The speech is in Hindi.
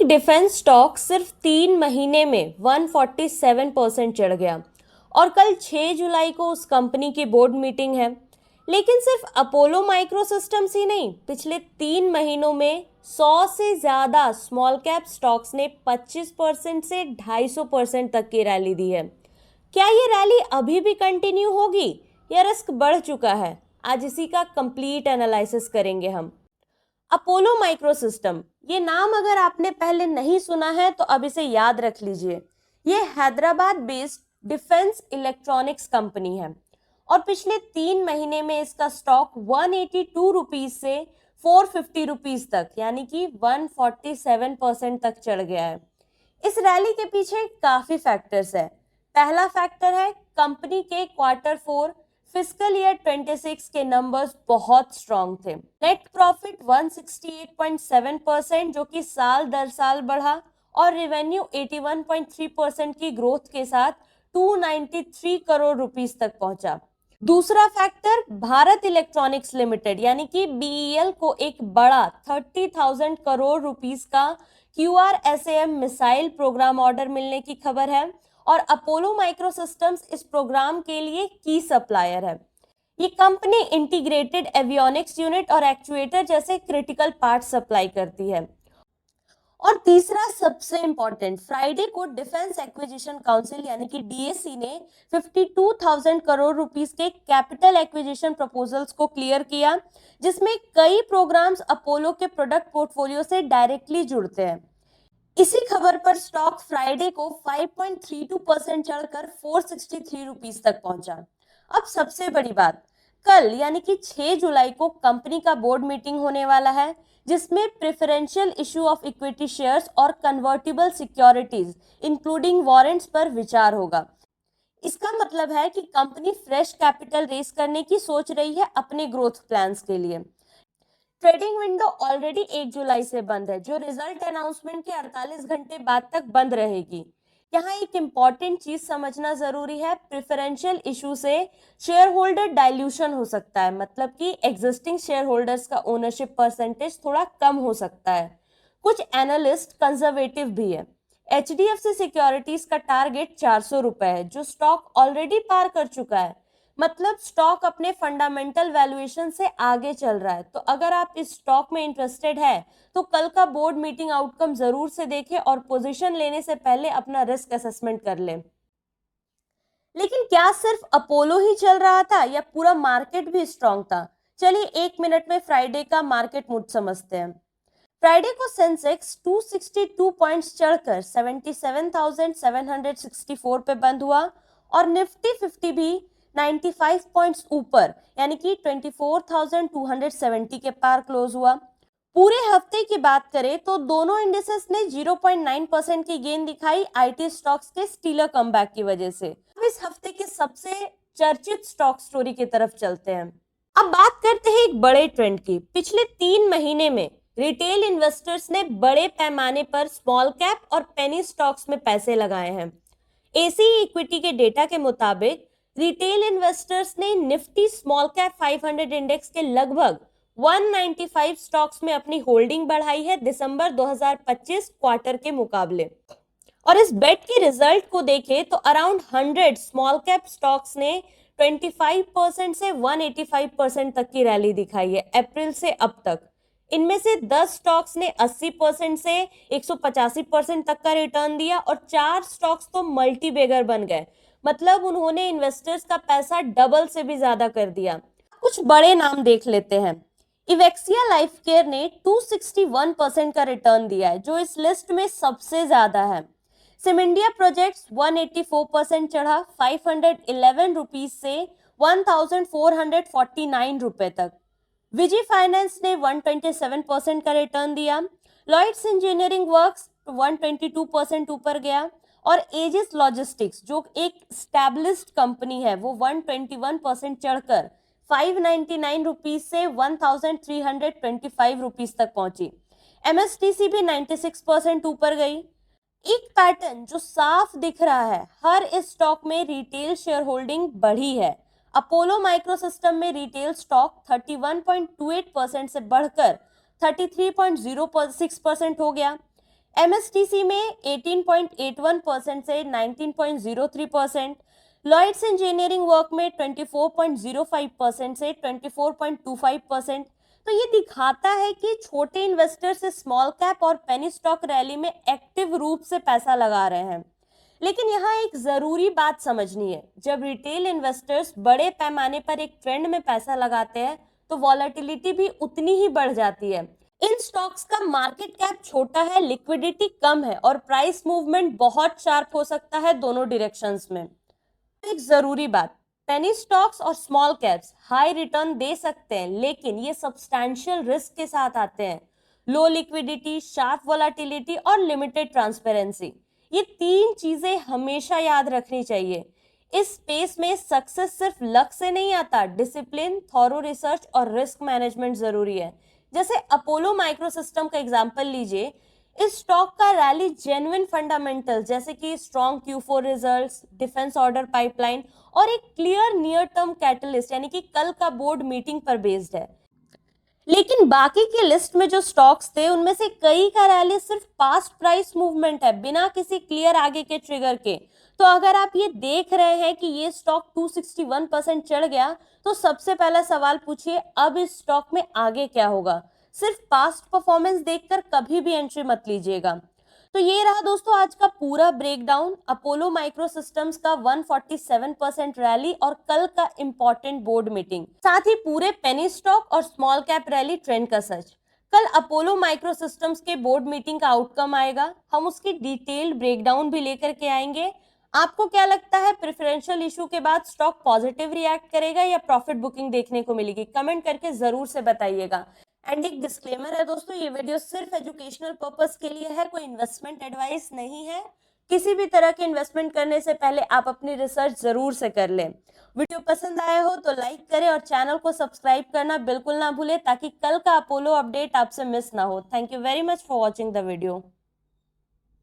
डिफेंस स्टॉक सिर्फ 3 महीने में 147% चढ़ गया और कल 6 जुलाई को उस कंपनी की बोर्ड मीटिंग है। लेकिन सिर्फ अपोलो माइक्रोसिस्टम्स ही नहीं, पिछले 3 महीनों में 100 से ज़्यादा स्मॉल कैप स्टॉक्स ने 25% से 250% तक की रैली दी है। क्या ये रैली अभी भी कंटिन्यू होगी या रिस्क बढ़ चुका है? आज इसी का कंप्लीट एनालिसिस करेंगे हम। अपोलो माइक्रोसिस्टम, ये नाम अगर आपने पहले नहीं सुना है तो अब इसे याद रख लीजिए। ये Hyderabad based defence electronics company है और पिछले 3 महीने में इसका स्टॉक 182 रुपीज से 450 रुपीज तक यानी कि 147% तक चढ़ गया है। इस रैली के पीछे काफी फैक्टर्स है। पहला फैक्टर है कंपनी के Q4 फिस्कल ईयर 26 के नंबर्स बहुत स्ट्रॉन्ग थे। नेट प्रॉफिट 168.7% जो कि साल दर साल बढ़ा और रेवेन्यू 81.3% की ग्रोथ के साथ 293 करोड़ रुपीस तक पहुंचा। दूसरा फैक्टर भारत इलेक्ट्रॉनिक्स लिमिटेड यानी कि बीईएल को एक बड़ा 30,000 करोड़ रुपीस का QRSAM मिसाइल प्रोग्राम ऑर्डर मिलने की खबर है और अपोलो माइक्रोसिस्टम्स इस प्रोग्राम के लिए की सप्लायर है। ये कंपनी इंटीग्रेटेड एवियोनिक्स यूनिट और एक्चुएटर जैसे क्रिटिकल पार्ट सप्लाई करती है। और तीसरा सबसे इंपॉर्टेंट, फ्राइडे को डिफेंस एक्विजिशन काउंसिल यानी कि डीएसी ने 52,000 करोड़ रुपीस के कैपिटल एक्विजिशन प्रपोजल्स को क्लियर किया, जिसमें कई प्रोग्राम्स अपोलो के प्रोडक्ट पोर्टफोलियो से डायरेक्टली जुड़ते हैं। इसी खबर पर स्टॉक फ्राइडे को 5.32% चढ़कर 463 रुपीस तक पहुंचा। अब सबसे बड़ी बात, कल यानी कि 6 जुलाई को कंपनी का बोर्ड मीटिंग होने वाला है जिसमें preferential issue of equity shares और कन्वर्टिबल सिक्योरिटीज इंक्लूडिंग वारंट्स पर विचार होगा। इसका मतलब है कि कंपनी फ्रेश कैपिटल रेज करने की सोच रही है अपने ग्रोथ प्लान्स के लिए। ट्रेडिंग विंडो ऑलरेडी 1 जुलाई से बंद है, जो रिजल्ट अनाउंसमेंट के 48 घंटे बाद तक बंद रहेगी। यहाँ एक इंपॉर्टेंट चीज समझना जरूरी है, प्रेफरेंशियल इशू से शेयर होल्डर डाइल्यूशन हो सकता है, मतलब कि एग्जिस्टिंग शेयर होल्डर्स का ओनरशिप परसेंटेज थोड़ा कम हो सकता है। कुछ एनालिस्ट कंजर्वेटिव भी है। HDFC सिक्योरिटीज का टारगेट 400 रुपए है, जो स्टॉक ऑलरेडी पार कर चुका है, मतलब स्टॉक अपने फंडामेंटल वैल्यूएशन से आगे चल रहा है। तो अगर आप इस स्टॉक में इंटरेस्टेड है तो कल का बोर्ड मीटिंग आउटकम जरूर से देखें और पोजीशन लेने से पहले अपना रिस्क असेसमेंट कर लें। लेकिन क्या सिर्फ अपोलो ही चल रहा था या पूरा मार्केट भी स्ट्रॉन्ग था? चलिए 1 मिनट में फ्राइडे का मार्केट मूड समझते हैं। फ्राइडे को सेंसेक्स 262 पॉइंट्स चढ़कर 77,764 पे बंद हुआ और निफ्टी 50 भी 95 पॉइंट्स ऊपर यानी कि 24,270 के पार क्लोज हुआ। पूरे हफ्ते की बात करें तो दोनों इंडिसेस ने 0.9% की गेन दिखाई आईटी स्टॉक्स के स्टीलर कमबैक की वजह से। अब इस हफ्ते के सबसे चर्चित स्टॉक स्टोरी की तरफ चलते हैं। अब बात करते हैं एक बड़े ट्रेंड की। पिछले 3 महीने में रिटेल इन्वेस्टर्स ने बड़े पैमाने पर स्मॉल कैप और पेनी स्टॉक्स में पैसे लगाए हैं। एसीई इक्विटी के डेटा के मुताबिक रिटेल इन्वेस्टर्स ने निफ्टी स्मॉल कैप 500 इंडेक्स के लगभग 195 स्टॉक्स में अपनी होल्डिंग बढ़ाई है दिसंबर 2025 क्वार्टर के मुकाबले। और इस बेट के रिजल्ट को देखें तो अराउंड 100 स्मॉल कैप स्टॉक्स ने 25% से 185% तक की रैली दिखाई है अप्रैल से अब तक। इनमें से 10 स्टॉक्स ने 80% से 185% तक का रिटर्न दिया और 4 स्टॉक्स तो मल्टी बेगर बन गए, मतलब उन्होंने इन्वेस्टर्स का पैसा डबल से भी ज्यादा कर दिया। कुछ बड़े नाम देख लेते हैं। इवेक्सिया लाइफ केयर ने 261% का रिटर्न दिया है, जो इस लिस्ट में सबसे ज्यादा है। सिमिंडिया प्रोजेक्ट्स 184% चढ़ा 511 रुपीज से 1,449 रुपए तक। विजी फाइनेंस ने 127% का रिटर्न दिया। लॉयड्स इंजीनियरिंग वर्क्स 122% ऊपर गया और एजिस लॉजिस्टिक्स जो एक स्टैब्लिश्ड कंपनी है वो 121% चढ़कर 599 रुपीज से 1,325 रुपीज तक पहुंची। एमएसटीसी भी 96% ऊपर गई। एक पैटर्न जो साफ दिख रहा है, हर इस स्टॉक में रिटेल शेयर होल्डिंग बढ़ी है। अपोलो माइक्रोसिस्टम में रिटेल स्टॉक 31.28% से बढ़कर 33.06% हो गया। MSTC में 18.81% से 19.03%, लॉयड्स इंजीनियरिंग वर्क में 24.05% से 24.25%। तो ये दिखाता है कि छोटे इन्वेस्टर्स स्मॉल कैप और पेनी स्टॉक रैली में एक्टिव रूप से पैसा लगा रहे हैं। लेकिन यहाँ एक जरूरी बात समझनी है, जब रिटेल इन्वेस्टर्स बड़े पैमाने पर एक ट्रेंड में पैसा लगाते हैं तो वॉलेटिलिटी भी उतनी ही बढ़ जाती है। इन स्टॉक्स का मार्केट कैप छोटा है, लिक्विडिटी कम है और प्राइस मूवमेंट बहुत शार्प हो सकता है दोनों डायरेक्शंस में। एक जरूरी बात, पेनी स्टॉक्स और स्मॉल कैप्स हाई रिटर्न दे सकते हैं, लेकिन ये सब्सटैंशियल रिस्क के साथ आते हैं। लो लिक्विडिटी, शार्प वोलेटिलिटी और लिमिटेड ट्रांसपेरेंसी, ये तीन चीजें हमेशा याद रखनी चाहिए। इस स्पेस में सक्सेस सिर्फ लक से नहीं आता, डिसिप्लिन, थॉरो रिसर्च और रिस्क मैनेजमेंट जरूरी है। जैसे अपोलो माइक्रोसिस्टम का एग्जांपल लीजिए, इस स्टॉक का रैली जेन्युइन फंडामेंटल जैसे कि strong Q4 results, defence order pipeline और एक क्लियर नियर टर्म कैटलिस्ट यानी कि कल का बोर्ड मीटिंग पर बेस्ड है। लेकिन बाकी की लिस्ट में जो स्टॉक्स थे उनमें से कई का रैली सिर्फ पास्ट प्राइस मूवमेंट है, बिना किसी क्लियर आगे के ट्रिगर के। तो अगर आप ये देख रहे हैं कि ये स्टॉक 261% चढ़ गया, तो सबसे पहला सवाल पूछिए अब इस स्टॉक में आगे क्या होगा। सिर्फ पास्ट परफॉर्मेंस देखकर कभी भी एंट्री मत लीजिएगा। तो ये रहा दोस्तों आज का पूरा ब्रेकडाउन, अपोलो माइक्रो सिस्टम्स का 147% रैली और कल का इंपॉर्टेंट बोर्ड मीटिंग, साथ ही पूरे पेनी स्टॉक और स्मॉल कैप रैली ट्रेंड का सच। कल अपोलो माइक्रो सिस्टम्स के बोर्ड मीटिंग का आउटकम आएगा, हम उसकी डिटेल्ड ब्रेकडाउन भी लेकर के आएंगे। आपको क्या लगता है, प्रेफरेंशियल इशू के बाद स्टॉक पॉजिटिव रिएक्ट करेगा या प्रॉफिट बुकिंग देखने को मिलेगी? कमेंट करके जरूर से बताइएगा। एंड एक डिस्क्लेमर है दोस्तों, ये वीडियो सिर्फ एजुकेशनल पर्पस के लिए है, कोई इन्वेस्टमेंट एडवाइस नहीं है। किसी भी तरह के इन्वेस्टमेंट करने से पहले आप अपनी रिसर्च जरूर से कर लें। वीडियो पसंद आया हो तो लाइक करें और चैनल को सब्सक्राइब करना बिल्कुल ना भूलें ताकि कल का अपोलो अपडेट आपसे मिस ना हो। Thank you very much for watching the video.